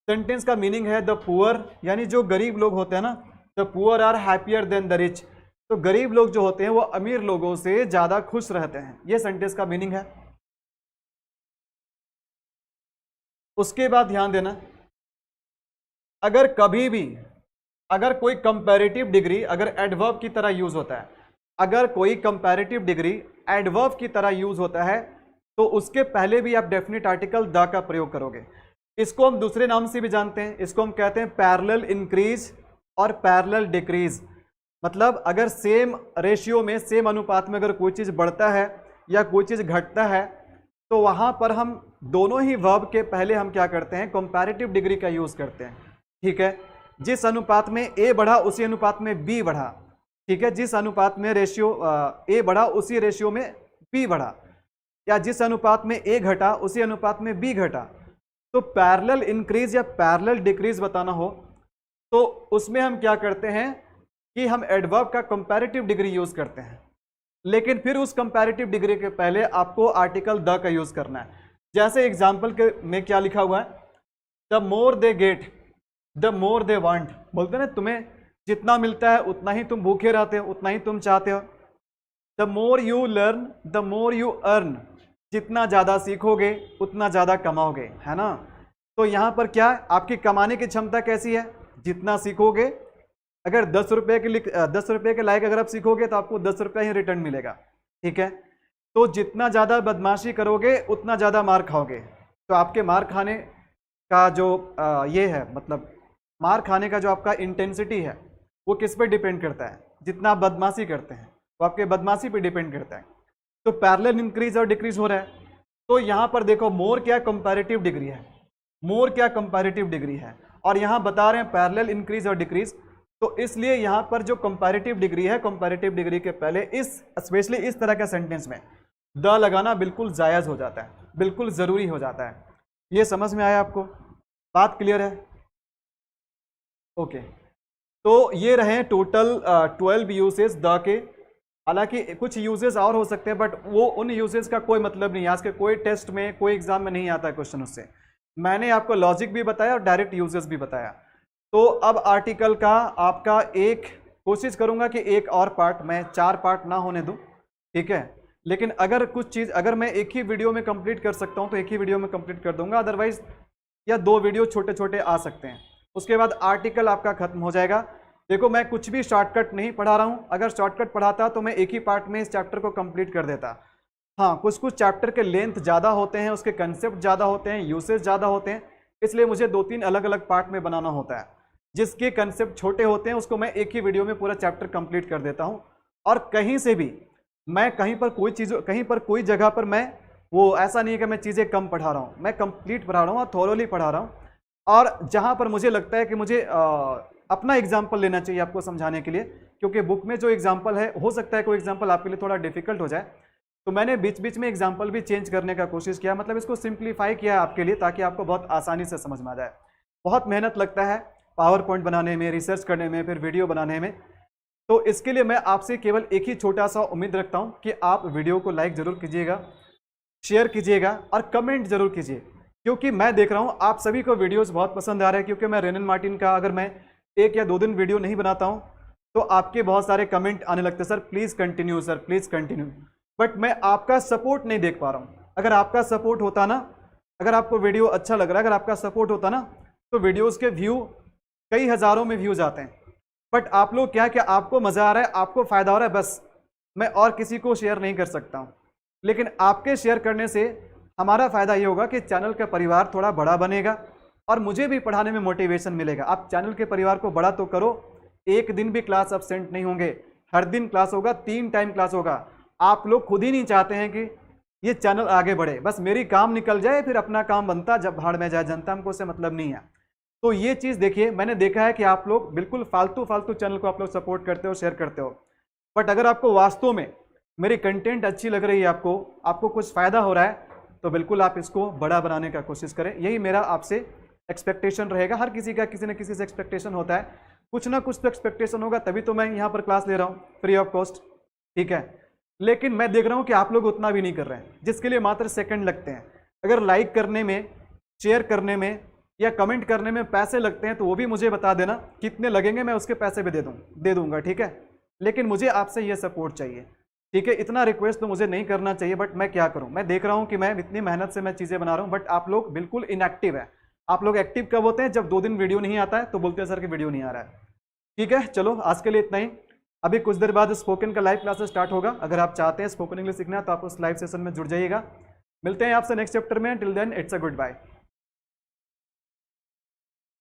सेंटेंस का मीनिंग है द पुअर, यानी जो गरीब लोग होते हैं ना, the poor are happier than the rich. तो गरीब लोग जो होते हैं वो अमीर लोगों से ज्यादा खुश रहते हैं, ये सेंटेंस का मीनिंग है। उसके बाद ध्यान देना, अगर कभी भी, अगर कोई कंपैरेटिव डिग्री अगर एडवर्ब की तरह यूज होता है, अगर कोई कंपैरेटिव डिग्री एडवर्ब की तरह यूज होता है, तो उसके पहले भी आप डेफिनेट आर्टिकल द का प्रयोग करोगे। इसको हम दूसरे नाम से भी जानते हैं, इसको हम कहते हैं पैरेलल इंक्रीज और पैरेलल डिक्रीज। मतलब अगर सेम रेशियो में, सेम अनुपात में अगर कोई चीज़ बढ़ता है या कोई चीज़ घटता है तो वहाँ पर हम दोनों ही वर्ब के पहले हम क्या करते हैं, कंपैरेटिव डिग्री का यूज़ करते हैं। ठीक है, जिस अनुपात में ए बढ़ा उसी अनुपात में बी बढ़ा। ठीक है, जिस अनुपात में रेशियो ए बढ़ा उसी रेशियो में बी बढ़ा, या जिस अनुपात में ए घटा उसी अनुपात में बी घटा। तो पैरेलल इंक्रीज या पैरेलल डिक्रीज बताना हो तो उसमें हम क्या करते हैं कि हम एडवर्ब का कंपैरेटिव डिग्री यूज करते हैं, लेकिन फिर उस कंपैरेटिव डिग्री के पहले आपको आर्टिकल द का यूज करना है। जैसे एग्जाम्पल के में क्या लिखा हुआ है, the more they get the more they want. बोलते हैं ना, तुम्हें जितना मिलता है उतना ही तुम भूखे रहते हो, उतना ही तुम चाहते हो। The more you learn the more you earn. जितना ज़्यादा सीखोगे उतना ज़्यादा कमाओगे, है ना। तो यहाँ पर क्या है, आपकी कमाने की क्षमता कैसी है, जितना सीखोगे। अगर 10 रुपये के लायक अगर आप सीखोगे तो आपको 10 रुपये ही रिटर्न मिलेगा। ठीक है, तो जितना ज़्यादा बदमाशी करोगे उतना ज़्यादा मार खाओगे। तो आपके मार खाने का जो ये है, मतलब मार खाने का जो आपका इंटेंसिटी है वो किस पे डिपेंड करता है, जितना आप बदमाशी करते हैं वो आपके बदमाशी पे डिपेंड करता है। तो पैरेलल इंक्रीज और डिक्रीज हो रहा है। तो यहाँ पर देखो, मोर क्या कंपैरेटिव डिग्री है, मोर क्या कंपैरेटिव डिग्री है, और यहाँ बता रहे हैं पैरेलल इंक्रीज और डिक्रीज। तो इसलिए यहाँ पर जो कंपैरेटिव डिग्री है, कंपैरेटिव डिग्री के पहले इस स्पेशली इस तरह के सेंटेंस में द लगाना बिल्कुल जायज़ हो जाता है, बिल्कुल ज़रूरी हो जाता है। ये समझ में आया आपको, बात क्लियर है? ओके, तो ये रहे टोटल 12 यूजेस द के। हालांकि कुछ यूजेस और हो सकते हैं, बट वो उन यूजेस का कोई मतलब नहीं है। आज के कोई टेस्ट में, कोई एग्जाम में नहीं आता है क्वेश्चन उससे। मैंने आपको लॉजिक भी बताया और डायरेक्ट यूजेस भी बताया। तो अब आर्टिकल का आपका एक कोशिश करूंगा कि एक और पार्ट, मैं 4 पार्ट ना होने दूं। ठीक है, लेकिन अगर कुछ चीज़ अगर मैं एक ही वीडियो में कंप्लीट कर सकता हूं तो एक ही वीडियो में कंप्लीट कर दूंगा, अदरवाइज या 2 वीडियो छोटे छोटे आ सकते हैं। उसके बाद आर्टिकल आपका खत्म हो जाएगा। देखो, मैं कुछ भी शॉर्टकट नहीं पढ़ा रहा हूँ। अगर शॉर्टकट पढ़ाता तो मैं एक ही पार्ट में इस चैप्टर को कंप्लीट कर देता। हाँ, कुछ कुछ चैप्टर के लेंथ ज़्यादा होते हैं, उसके कंसेप्ट ज़्यादा होते हैं, यूसेज ज़्यादा होते हैं, इसलिए मुझे 2-3 अलग अलग पार्ट में बनाना होता है। जिसके कंसेप्ट छोटे होते हैं उसको मैं एक ही वीडियो में पूरा चैप्टर कंप्लीट कर देता हूँ। और कहीं से भी मैं कहीं पर कोई जगह पर मैं वो ऐसा नहीं है कि मैं चीज़ें कम पढ़ा रहा हूँ, मैं कंप्लीट पढ़ा रहा हूँ और थोरोली पढ़ा रहा हूँ। और जहाँ पर मुझे लगता है कि मुझे अपना एग्जाम्पल लेना चाहिए आपको समझाने के लिए, क्योंकि बुक में जो एग्जाम्पल है हो सकता है कोई एग्जाम्पल आपके लिए थोड़ा डिफिकल्ट हो जाए, तो मैंने बीच बीच में एग्जाम्पल भी चेंज करने का कोशिश किया, मतलब इसको सिंप्लीफाई किया आपके लिए ताकि आपको बहुत आसानी से समझ में आ जाए। बहुत मेहनत लगता है पावर पॉइंट बनाने में, रिसर्च करने में, फिर वीडियो बनाने में। तो इसके लिए मैं आपसे केवल एक ही छोटा सा उम्मीद रखता हूँ कि आप वीडियो को लाइक ज़रूर कीजिएगा, शेयर कीजिएगा और कमेंट ज़रूर कीजिए, क्योंकि मैं देख रहा हूँ आप सभी को वीडियोस बहुत पसंद आ रहे हैं। क्योंकि मैं रेनन मार्टिन का अगर मैं 1 या 2 दिन वीडियो नहीं बनाता हूँ तो आपके बहुत सारे कमेंट आने लगते हैं, sir please continue, sir please continue. But मैं आपका सपोर्ट नहीं देख पा रहा हूँ। अगर आपका सपोर्ट होता ना, अगर आपको वीडियो अच्छा लग रहा है, अगर आपका सपोर्ट होता ना, तो वीडियोज़ के व्यू कई हज़ारों में व्यूज़ आते हैं। बट आप लोग क्या आपको मज़ा आ रहा है, आपको फ़ायदा हो रहा है, बस मैं और किसी को शेयर नहीं कर सकता हूँ। लेकिन आपके शेयर करने से हमारा फ़ायदा ये होगा कि चैनल का परिवार थोड़ा बड़ा बनेगा और मुझे भी पढ़ाने में मोटिवेशन मिलेगा। आप चैनल के परिवार को बड़ा तो करो, एक दिन भी क्लास अब्सेंट नहीं होंगे, हर दिन क्लास होगा, 3 टाइम क्लास होगा। आप लोग खुद ही नहीं चाहते हैं कि ये चैनल आगे बढ़े, बस मेरी काम निकल जाए, फिर अपना काम बनता, जब भाड़ में जाए जनता, हमको उससे मतलब नहीं है। तो ये चीज़ देखिए, मैंने देखा है कि आप लोग बिल्कुल फालतू चैनल को आप लोग सपोर्ट करते हो, शेयर करते हो। बट अगर आपको वास्तव में मेरी कंटेंट अच्छी लग रही है, आपको कुछ फ़ायदा हो रहा है, तो बिल्कुल आप इसको बड़ा बनाने का कोशिश करें। यही मेरा आपसे एक्सपेक्टेशन रहेगा। हर किसी का किसी न किसी से एक्सपेक्टेशन होता है, कुछ ना कुछ तो एक्सपेक्टेशन होगा, तभी तो मैं यहाँ पर क्लास ले रहा हूँ फ्री ऑफ कॉस्ट। ठीक है, लेकिन मैं देख रहा हूँ कि आप लोग उतना भी नहीं कर रहे हैं, जिसके लिए मात्र सेकंड लगते हैं। अगर लाइक करने में, शेयर करने में या कमेंट करने में पैसे लगते हैं तो वो भी मुझे बता देना, कितने लगेंगे, मैं उसके पैसे भी दे दूंगा। ठीक है, लेकिन मुझे आपसे ये सपोर्ट चाहिए। ठीक है, इतना रिक्वेस्ट तो मुझे नहीं करना चाहिए, बट मैं क्या करूं, मैं देख रहा हूं कि मैं इतनी मेहनत से मैं चीज़ें बना रहा हूं, बट आप लोग बिल्कुल इनएक्टिव है। आप लोग एक्टिव कब होते हैं, जब 2 दिन वीडियो नहीं आता है तो बोलते हैं सर कि वीडियो नहीं आ रहा है। ठीक है, चलो आज के लिए इतना ही। अभी कुछ देर बाद स्पोकन का लाइव क्लासेस स्टार्ट होगा। अगर आप चाहते हैं स्पोकन इंग्लिश सीखना तो आप उस लाइव सेशन में जुड़ जाइएगा। मिलते हैं आपसे नेक्स्ट चैप्टर में। Till then it's a good bye.